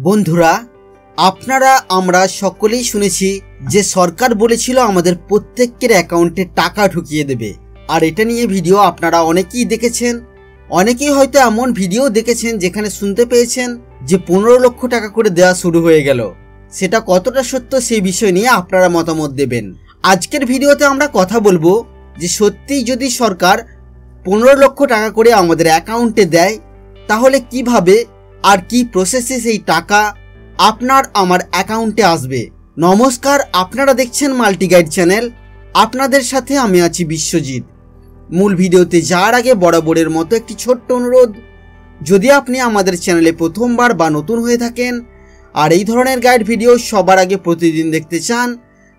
বন্ধুরা, আপনারা আমরা সকলেই শুনেছি যে সরকার বলেছিল আমাদের প্রত্যেকের অ্যাকাউন্টে টাকা ঢুকিয়ে দেবে। আর এটা নিয়ে ভিডিও আপনারা অনেকেই দেখেছেন। অনেকেই হয়তো এমন ভিডিও দেখেছেন যেখানে শুনতে পেয়েছেন যে 15 লক্ষ টাকা করে দেওয়া শুরু হয়ে গেল। সেটা কতটা সত্য সেই বিষয় নিয়ে আপনারা মতামত দেবেন। আজকের ভিডিওতে আমরা কথা বলবো যে সত্যিই যদি সরকার 15 লক্ষ টাকা করে আমাদের অ্যাকাউন্টে দেয় তাহলে কিভাবে আর কি প্রসেসে সেই টাকা আপনার আমার অ্যাকাউন্টে আসবে। নমস্কার, আপনারা দেখছেন মাল্টি গাইড চ্যানেল। আপনাদের সাথে আমি আছি বিশ্বজিৎ। মূল ভিডিওতে যাওয়ার আগে বরাবরের মতো একটি ছোট্ট অনুরোধ, যদি আপনি আমাদের চ্যানেলে প্রথমবার বা নতুন হয়ে থাকেন আর এই ধরনের গাইড ভিডিও সবার আগে প্রতিদিন দেখতে চান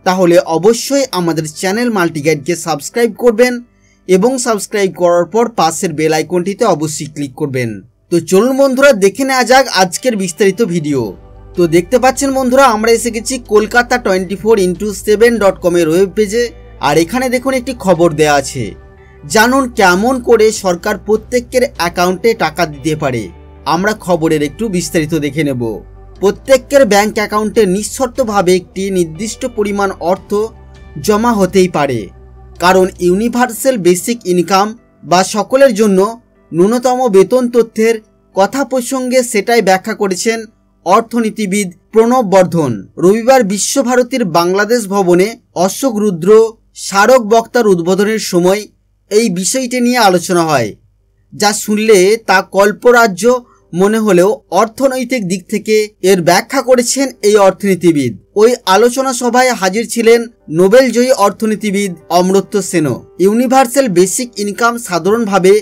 তাহলে অবশ্যই আমাদের চ্যানেল মাল্টি গাইডকে সাবস্ক্রাইব করবেন এবং সাবস্ক্রাইব করার পর পাশের বেল আইকনটিতে অবশ্যই ক্লিক করবেন। তো চলুন বন্ধুরা, দেখে নেওয়া যাক আজকের বিস্তারিত ভিডিও। তো দেখতে পাচ্ছেন বন্ধুরা, আমরা এসে গেছি কলকাতা 24x7.com এর ওয়েব পেজে। আর এখানে দেখুন একটি খবর দেয়া আছে, জানুন কেমন করে সরকার প্রত্যেকের অ্যাকাউন্টে টাকা দিতে পারে। আমরা খবরের একটু বিস্তারিত দেখে নেব। প্রত্যেকের ব্যাংক অ্যাকাউন্টে নিঃশর্তভাবে একটি নির্দিষ্ট পরিমাণ অর্থ জমা হতেই পারে, কারণ ইউনিভার্সাল বেসিক ইনকাম বা সকলের জন্য ন্যূনতম বেতন তথ্যের কথা প্রসঙ্গে সেটাই ব্যাখ্যা করেছেন অর্থনীতিবিদ প্রণব বর্ধন। রবিবার বিশ্বভারতীর বাংলাদেশ ভবনে অশোক রুদ্র স্মারক বক্তার উদ্বোধনের সময় এই বিষয়টি নিয়ে আলোচনা হয়, যা শুনলে তা কল্পরাজ্য মনে হলেও অর্থনৈতিক দিক থেকে এর ব্যাখ্যা করেছেন এই অর্থনীতিবিদ। ওই আলোচনা সভায় হাজির ছিলেন নোবেলজয়ী অর্থনীতিবিদ অমর্ত্য সেনও। ইউনিভার্সাল বেসিক ইনকাম সাধারণভাবে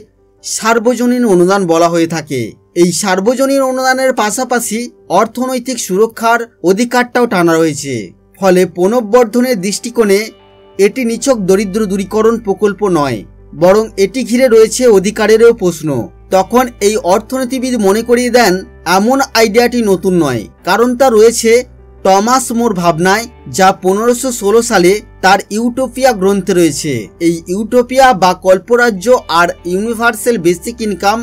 সার্বজনীন অনুদান বলা হয়ে থাকে। এই সার্বজনীন অনুদানের পাশাপাশি অর্থনৈতিক সুরক্ষার অধিকারটাও টানা রয়েছে। ফলে প্রণব বর্ধনের দৃষ্টিকোণে এটি নিছক দরিদ্র দূরীকরণ প্রকল্প নয়, বরং এটি ঘিরে রয়েছে অধিকারেরও প্রশ্ন। তখন এই অর্থনীতিবিদ মনে করিয়ে দেন এমন আইডিয়াটি নতুন নয়, কারণ তা রয়েছে টমাস মোর ভাবনায়, যা 1516 সালে তার ইউটোপিয়া গ্রন্থে রয়েছে। এই ইউটোপিয়া বা কল্পরাজ্য আর ইউনিভার্সাল বেসিক ইনকাম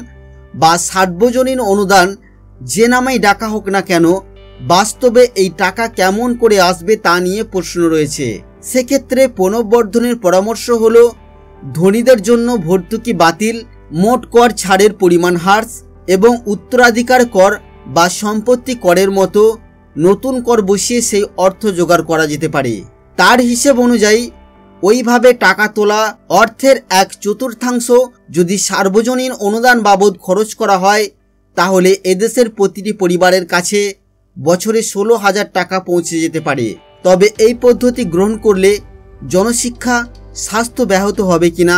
বা সার্বজনীন অনুদান যে নামেই ডাকা হোক না কেন, বাস্তবে এই টাকা কেমন করে আসবে তা নিয়ে প্রশ্ন রয়েছে। সেক্ষেত্রে প্রণব বর্ধনের পরামর্শ হলো ধনীদের জন্য ভর্তুকি বাতিল, মোট কর ছাড়ের পরিমাণ হ্রাস এবং উত্তরাধিকার কর বা সম্পত্তি করের মতো নতুন কর বসিয়ে সেই অর্থ জোগাড় করা যেতে পারে। তার হিসেব অনুযায়ী ওইভাবে টাকা তোলা অর্থের 1/4 যদি সার্বজনীন অনুদান বাবদ খরচ করা হয় তাহলে এদেশের প্রতিটি পরিবারের কাছে বছরে 16,000 টাকা পৌঁছে যেতে পারে। তবে এই পদ্ধতি গ্রহণ করলে জনশিক্ষা স্বাস্থ্য ব্যাহত হবে কিনা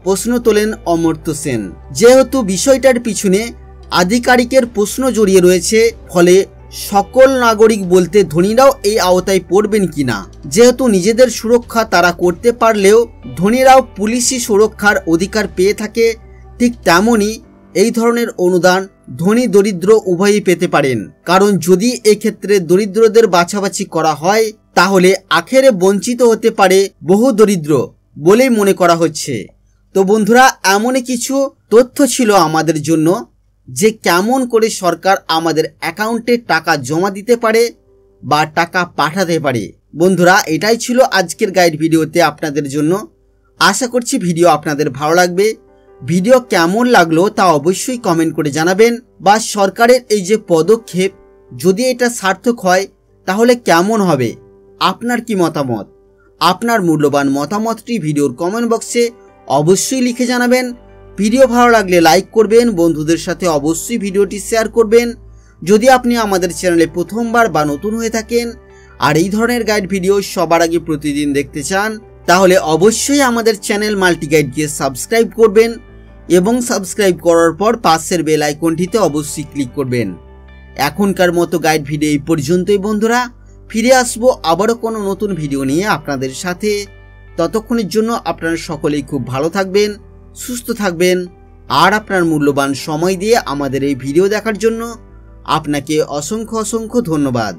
প্রশ্ন তোলেন অমর্ত্য সেন। যেহেতু বিষয়টার পিছনে আধিকারিকের প্রশ্ন জড়িয়ে রয়েছে, ফলে সকল নাগরিক বলতে ধনীরাও এই আওতায় পড়বেন কিনা। যেহেতু নিজেদের সুরক্ষা তারা করতে পারলেও ধনীরাও পুলিশি সুরক্ষার অধিকার পেয়ে থাকে, ঠিক তেমনই এই ধরনের অনুদান ধনী দরিদ্র উভয়ই পেতে পারেন। কারণ যদি এক্ষেত্রে দরিদ্রদের বাছাবাছি করা হয় তাহলে আখেরে বঞ্চিত হতে পারে বহু দরিদ্র বলেই মনে করা হচ্ছে। তো বন্ধুরা, এমনই কিছু তথ্য ছিল আমাদের জন্য যে কেমন করে সরকার আমাদের অ্যাকাউন্টে টাকা জমা দিতে পারে বা টাকা পাঠাতে পারে। বন্ধুরা, এটাই ছিল আজকের গাইড ভিডিওতে আপনাদের জন্য। আশা করছি ভিডিও আপনাদের ভালো লাগবে। ভিডিও কেমন লাগলো তা অবশ্যই কমেন্ট করে জানাবেন। বা সরকারের এই যে পদক্ষেপ, যদি এটা সার্থক হয় তাহলে কেমন হবে, আপনার কি মতামত? আপনার মূল্যবান মতামতটি ভিডিওর কমেন্ট বক্সে অবশ্যই লিখে জানাবেন। ভিডিও ভালো লাগলে লাইক করবেন, বন্ধুদের সাথে অবশ্যই ভিডিওটি শেয়ার করবেন। যদি আপনি আমাদের চ্যানেলে প্রথমবার বা নতুন হয়ে থাকেন আর এই ধরনের গাইড ভিডিও সবার আগে প্রতিদিন দেখতে চান তাহলে অবশ্যই আমাদের চ্যানেল মাল্টি গাইডকে সাবস্ক্রাইব করবেন এবং সাবস্ক্রাইব করার পর পাশের বেল আইকনটিতে অবশ্যই ক্লিক করবেন। এখনকার মতো গাইড ভিডিও এই পর্যন্তই বন্ধুরা। ফিরে আসবো আবারও কোনো নতুন ভিডিও নিয়ে আপনাদের সাথে। ততক্ষণের জন্য আপনারা সকলেই খুব ভালো থাকবেন, সুস্থ থাকবেন। আর আপনার মূল্যবান সময় দিয়ে আমাদের এই ভিডিও দেখার জন্য আপনাকে অসংখ্য অসংখ্য ধন্যবাদ।